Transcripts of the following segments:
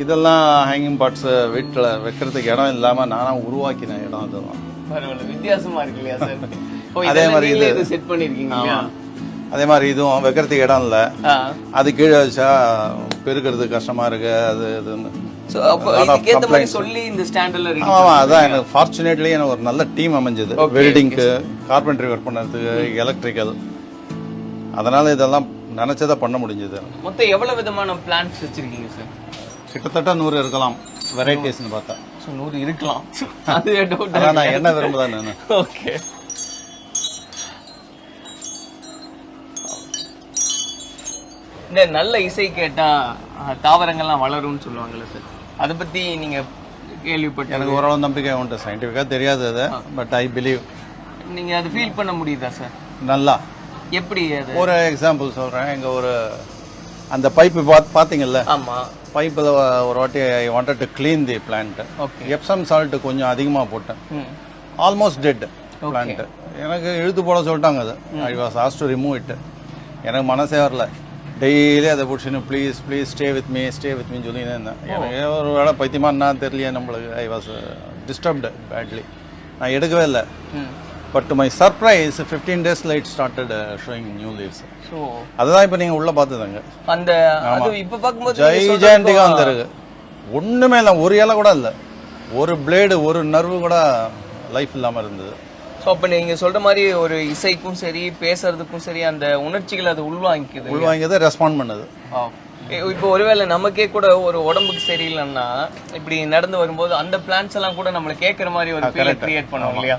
இதெல்லாம் hanging pots வீட்டில் வைக்கிறதுக்கு இடம் இல்லாமல் நானாக உருவாக்கின இடம் அதெல்லாம். பரவாயில்ல, வித்தியாசமா இருக்கு இல்லையா சார்? அதே மாதிரி இது செட் பண்ணிருக்கீங்க இல்லையா? அதே மாதிரி இதுவும் வைக்கிறதுக்கு இடம் இல்லை, அது கீழே வச்சா பெருக்கிறது கஷ்டமா இருக்கு. அது இதுன்னு சோ அப்ப இதுக்கேத்த மாதிரி சொல்லி இந்த ஸ்டாண்ட் எல்லாம் ரெடி. ஆமா, அதான் எனக்கு ஃபார்ச்சுனேட்லி எனக்கு ஒரு நல்ல டீம் அமைஞ்சது. வெல்டிங்க்கு, கார்பென்ட்ரி ஒர்க் பண்ணுறதுக்கு, எலக்ட்ரிக்கல். அதனால இதெல்லாம் நினைச்சதை பண்ண முடிஞ்சது. மொத்தம் எவ்வளவு விதமான பிளான்ஸ் வச்சிருக்கீங்க சார்? கிட்டத்தட்ட 100 இருக்கலாம் வெரைட்டிஸ்னு பார்த்தா. 100 இருக்கலாம். அது டவுட். நான் என்ன விரும்புதான் நான். ஓகே. இந்த நல்ல இசை கேட்டா தாவரங்கள்லாம் வளரும்னு சொல்லுவாங்கல்ல சார், அதை பத்தி நீங்க கேள்விப்பட்ட? எனக்கு ஓரளவு நம்பிக்கை உண்டு. சயின்டிஃபிக்காக தெரியாது அது, பட் ஐ பிலீவ். நீங்க அது ஃபீல் பண்ண முடியுதா சார்? நல்லா. எப்படி அது? ஒரு எக்ஸாம்பிள் சொல்றேன். எங்க ஒரு அந்த பைப்பு பாத்தீங்கல்ல, ஆமா, பைப்பில் ஒரு வாட்டி I wanted to clean the plant. Epsom salt கொஞ்சம் அதிகமாக போட்டேன். Almost dead plant. எனக்கு இழுத்து போட சொல்லிட்டாங்க. அது I was asked to remove it. எனக்கு மனசே வரல. டெய்லி அதை பிடிச்சின்னு please please stay with me சொல்லினே இருந்தேன். எனக்கு ஒரு வேளை பைத்தியமானா தெரியலையே நம்மளுக்கு. I was disturbed badly. நான் எடுக்கவே இல்லை. But my surprise 15 days light started showing new leaves. So அதுதான் இப்போ நீங்கள் உள்ளே பார்த்துதாங்க. அந்த அது இப்போ பார்க்கும்போது ஜெயஜெயண்டிக்காக வந்துருக்கு. ஒன்றுமே இல்லை, ஒரு இலை கூட இல்லை, ஒரு பிளேடு, ஒரு நர்வு கூட லைஃப் இல்லாமல் இருந்தது. ஸோ அப்போ நீங்கள் சொல்கிற மாதிரி ஒரு இசைக்கும் சரி, பேசுறதுக்கும் சரி, அந்த உணர்ச்சிகள் அது உள்வாங்கியது, ரெஸ்பாண்ட் பண்ணுது. இப்போ ஒருவேளை நமக்கே கூட ஒரு உடம்புக்கு சரியில்லைன்னா இப்படி நடந்து வரும்போது அந்த பிளான்ஸ் எல்லாம் கூட நம்மளை கேட்குற மாதிரி ஒரு ஃபீல் கிரியேட் பண்ணுவோம் இல்லையா?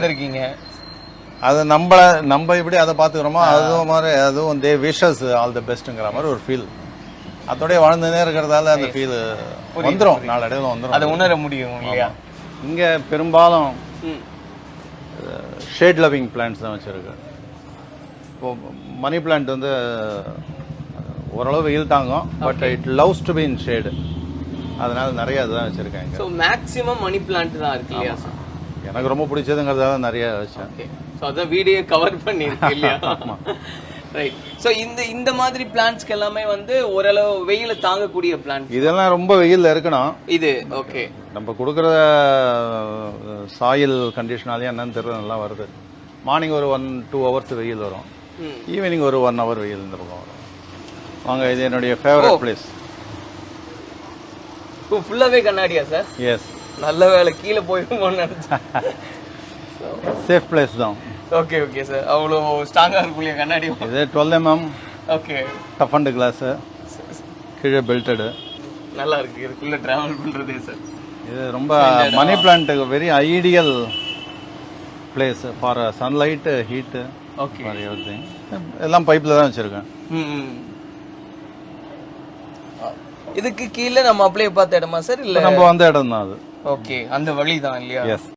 இருக்கீங்க அது நம்ம இப்படி அதை பார்த்துக்கிறோமோ அதுவும் மாதிரி அதுவும் தே விஷஸ் ஆல் தி பெஸ்ட்ங்கிற மாதிரி ஒரு ஃபீல். அதோடய வாழ்ந்துனே இருக்கிறதால அந்த ஃபீல் வந்துடும், நாளடைவில் வந்துடும், அதை உணர முடியும் இல்லையா? இங்கே பெரும்பாலும் ஷேட் லவ்விங் பிளான்ட்ஸ் தான் வச்சுருக்கு. இப்போ மணி பிளான்ட் வந்து ஓரளவு வெயில் தாங்கும், but it loves to be in shade. அதனால நிறைய அதுதான் வச்சுருக்காங்க. ஸோ மேக்ஸிமம் மணி பிளான்ட் தான் இருக்கு இல்லையா சார்? எனக்கு ரொம்ப பிடிச்சதுங்கிறதால நிறைய வச்சேன். ஸோ அதான் வீடியோ கவர் பண்ணியிருக்கு இல்லையா? ரைட். ஸோ இந்த மாதிரி பிளான்ட்ஸ்க்கு எல்லாமே வந்து ஓரளவு வெயில தாங்கக்கூடிய பிளான்ட். இதெல்லாம் ரொம்ப வெயிலில் இருக்கணும். இது ஓகே, நம்ம கொடுக்குற சாயில் கண்டிஷனாலே என்னன்னு தெரியல, நல்லா வருது. மார்னிங் ஒரு 1-2 hours வெயில் வரும், ஈவினிங் ஒரு 1 hour வெயில் இந்த பக்கம் வரும். வாங்க, இது என்னுடைய ஃபேவரட் பிளேஸ். ஃபுல்லாகவே கண்ணாடியா சார்? எஸ். நல்ல வேலை, கீழே போயிடுமோன்னு நினைச்சேன். சேஃப் பிளேஸ் தான். Okay okay sir. அவ்வளோ ஸ்ட்ராங்காக இருக்கும் இல்லையா கண்ணாடி? இது 12 mm. Okay. Tough and class, கீழே பெல்ட்டடு. நல்லா இருக்கு இதுக்குள்ளே ட்ராவல் பண்ணுறதே சார். இது ரொம்ப மணி பிளான்ட்டுக்கு very ideal place for sunlight, heat. Okay. எல்லாம் பைப்பில் தான் வச்சுருக்கேன். இதுக்கு கீழே நம்ம அப்படியே பார்த்த இடமா சார்? இல்லை, நம்ம வந்த இடம் தான் அது. ஓகே, அந்த வழி தான் இல்லையா? எஸ்.